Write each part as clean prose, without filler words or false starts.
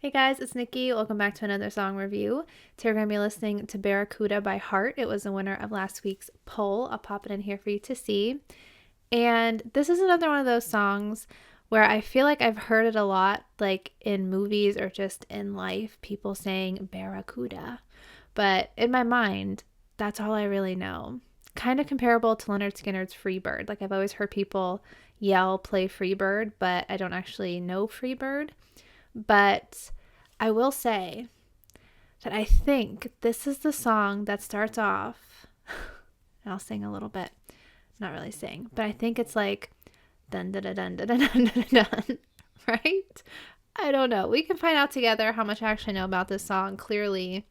Hey guys, it's Nikki. Welcome back to another song review. Today we're going to be listening to Barracuda by Heart. It was the winner of last week's poll. I'll pop it in here for you to see. And this is another one of those songs where I feel like I've heard it a lot, like in movies or just in life, people saying Barracuda. But in my mind, that's all I really know. Kind of comparable to Leonard Skinner's Freebird. Like I've always heard people yell, play Freebird, but I don't actually know Freebird. But I will say that I think this is the song that starts off, and I'll sing a little bit, not really sing, but I think it's like dun dun dun dun dun dun dun dun, right? I don't know. We can find out together how much I actually know about this song. Clearly,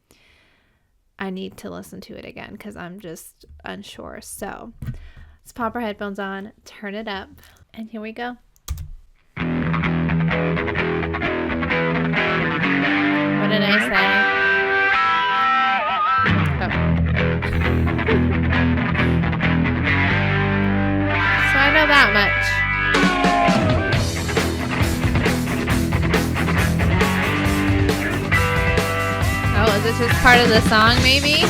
I need to listen to it again because I'm just unsure. So let's pop our headphones on, turn it up, and here we go. What did I say? Oh. So I know that much. Oh, is this just part of the song, maybe?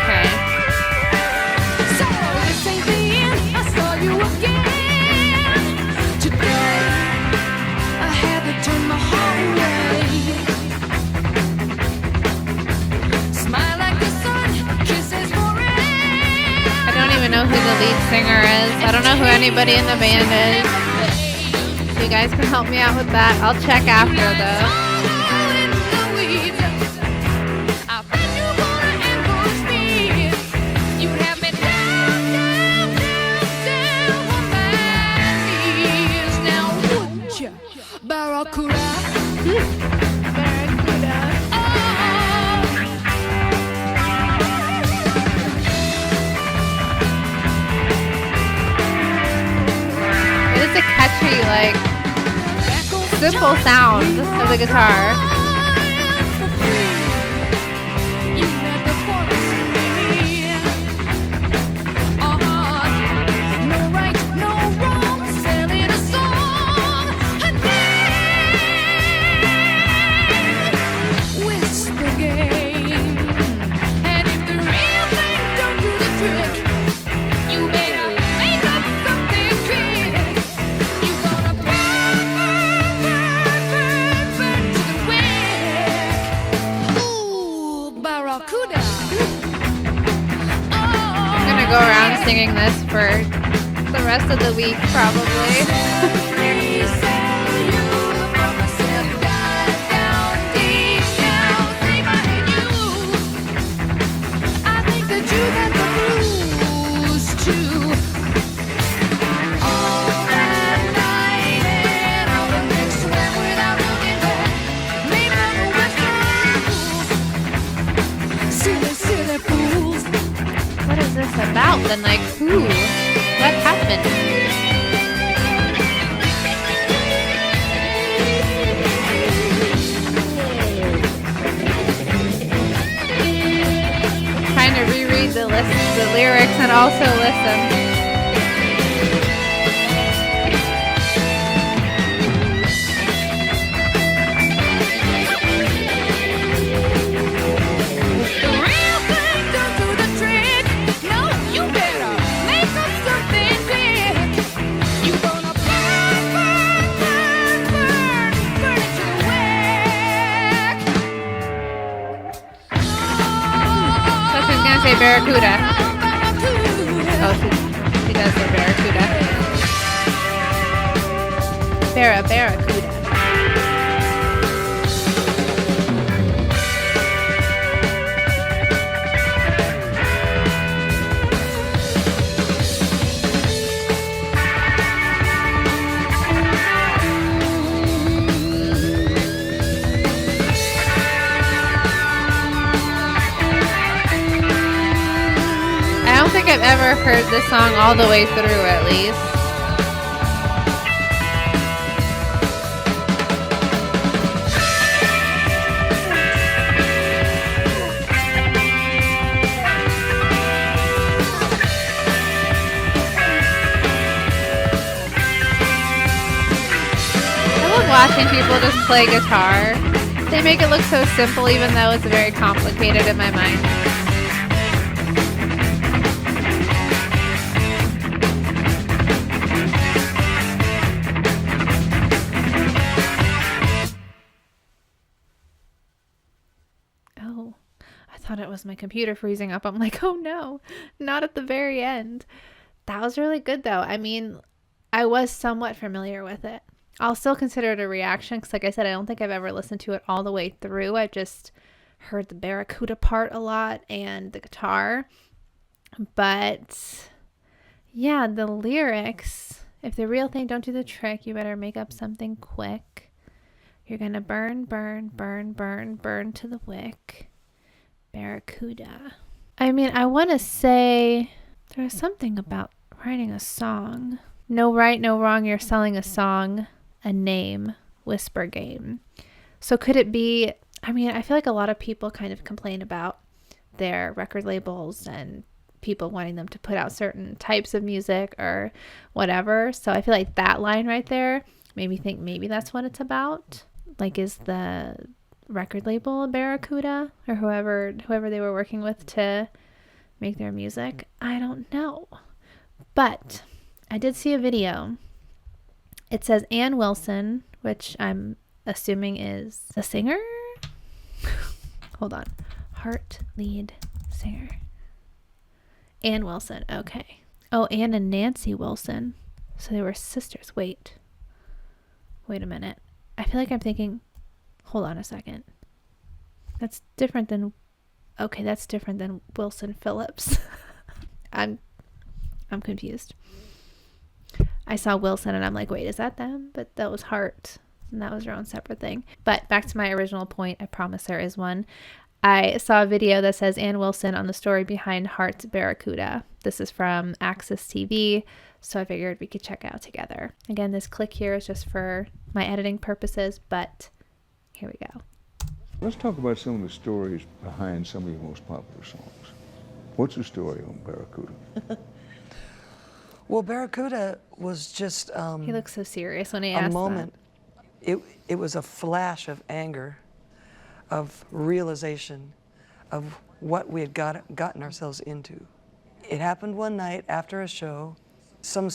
Okay. So this ain't the end. I saw you again today. I had to turn my heart away. Smile like the sun, kisses forever. I don't even know who the lead singer is. I don't know who anybody in the band is. You guys can help me out with that. I'll check after though. Barracuda. Barracuda. It is a catchy, like, simple sound of the guitar. Go around singing this for the rest of the week, probably. What is this about? Then, like, who? What happened? Trying to reread the lyrics and also listen. Say Barracuda. Oh, she does say Barracuda. Barracuda. I don't think I've ever heard this song all the way through, at least. watching people just play guitar. They make it look so simple even though it's very complicated in my mind. Oh, I thought it was my computer freezing up. I'm like, oh no, not at the very end. That was really good though. I mean, I was somewhat familiar with it. I'll still consider it a reaction because, like I said, I don't think I've ever listened to it all the way through. I've just heard the Barracuda part a lot and the guitar. But yeah, the lyrics, if the real thing don't do the trick, you better make up something quick. You're going to burn, burn, burn, burn, burn to the wick. Barracuda. I mean, I want to say there's something about writing a song. No right, no wrong, you're selling a song, a name, whisper game. So could it be, I mean, I feel like a lot of people kind of complain about their record labels and people wanting them to put out certain types of music or whatever. So I feel like that line right there made me think maybe that's what it's about. Like, is the record label Barracuda or whoever they were working with to make their music? I don't know. But I did see a video. It says Ann Wilson, which I'm assuming is a singer. Hold on. Heart lead singer. Ann Wilson. Okay. Oh, Ann and Nancy Wilson. So they were sisters. Wait a minute. I feel like I'm thinking, hold on a second. That's different than Wilson Phillips. I'm confused. I saw Wilson and I'm like, wait, is that them? But that was Hart, and that was their own separate thing. But back to my original point, I promise there is one. I saw a video that says Ann Wilson on the story behind Heart Barracuda. This is from Access TV, so I figured we could check it out together. Again, this click here is just for my editing purposes, but here we go. Let's talk about some of the stories behind some of your most popular songs. What's the story on Barracuda? Well, Barracuda was just He looks so serious when he a asks moment. It was a flash of anger, of realization of what we had gotten ourselves into. It happened one night after a show. Some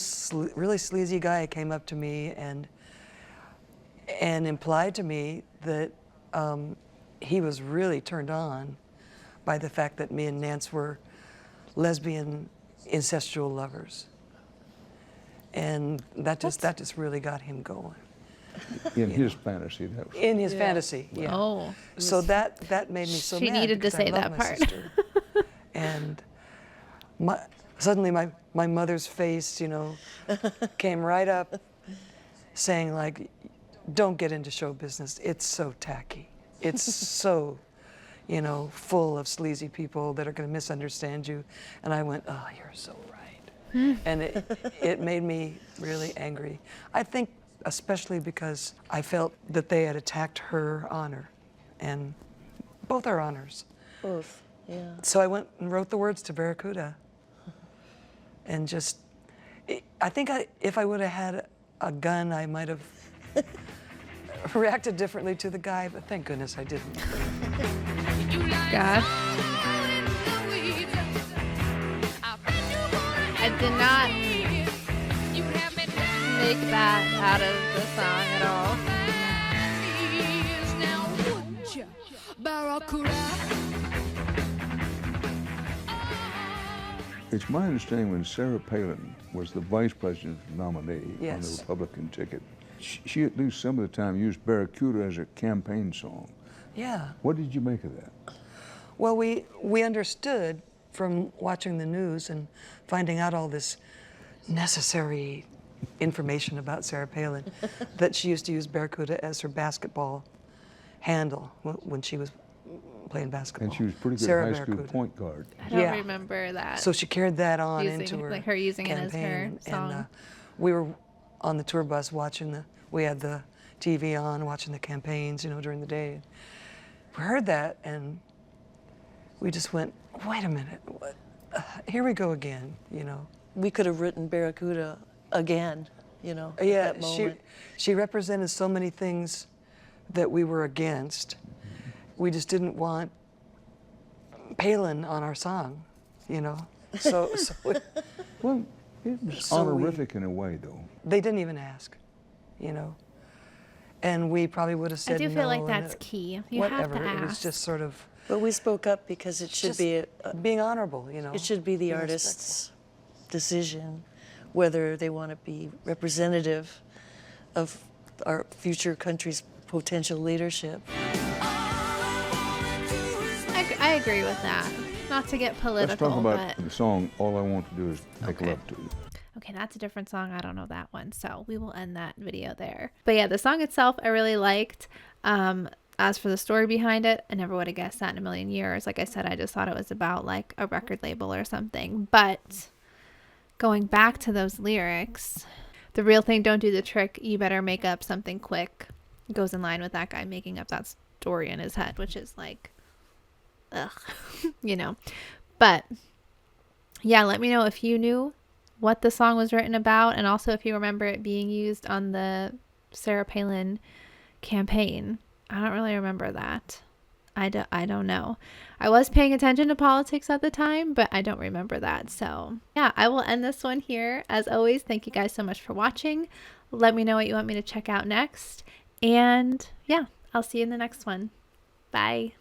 really sleazy guy came up to me and implied to me that he was really turned on by the fact that me and Nance were lesbian incestual lovers. And that just really got him going. In his fantasy, that was. In his fantasy, yeah. Oh. So that made me so She mad. needed to because I say love that my part. sister. And suddenly my mother's face, came right up, saying like, "Don't get into show business. It's so tacky. It's so, full of sleazy people that are going to misunderstand you." And I went, "Oh, you're so right." And it made me really angry. I think especially because I felt that they had attacked her honor, and both our honors. Both, yeah. So I went and wrote the words to Barracuda, and just, I think if I would have had a gun, I might have reacted differently to the guy, but thank goodness I didn't. God. I did not make that out of the song at all. It's my understanding when Sarah Palin was the vice president nominee on the Yes. Republican ticket, she at least some of the time used Barracuda as a campaign song. Yeah. What did you make of that? Well, we understood from watching the news and finding out all this necessary information about Sarah Palin that she used to use Barracuda as her basketball handle when she was playing basketball. And she was pretty good Sarah high school Barracuda. point guard. I don't Yeah. remember that. So she carried that on Using- into her like her using it as her campaign. song. And we were on the tour bus watching we had the TV on, watching the campaigns, during the day. We heard that and we just went, wait a minute, here we go again, We could have written Barracuda again. you know, Yeah, at that moment. she represented so many things that we were against. We just didn't want Palin on our song, you know. So Well, it was So we- honorific in a way, though. they didn't even ask, you know. And we probably would have said I do feel no, like and that's key. You have whatever. to It was ask. just sort of But we spoke up because it should just be being honorable, you know. it should be the being artist's decision whether they want to be representative of our future country's potential leadership. I agree with that. Not to get Let's political, talk about but the song, All I Want to Do Is Make Okay. Love to You. okay, that's a different song. I don't know that one, so we will end that video there. But yeah, the song itself I really liked. As for the story behind it, I never would have guessed that in a million years. Like I said, I just thought it was about like a record label or something. But going back to those lyrics, the real thing don't do the trick. You better make up something quick. Goes in line with that guy making up that story in his head, which is like, ugh, you know. But yeah, let me know if you knew what the song was written about, and also if you remember it being used on the Sarah Palin campaign. I don't really remember that. I don't know. I was paying attention to politics at the time, but I don't remember that. So yeah, I will end this one here. As always, thank you guys so much for watching. Let me know what you want me to check out next. And yeah, I'll see you in the next one. Bye.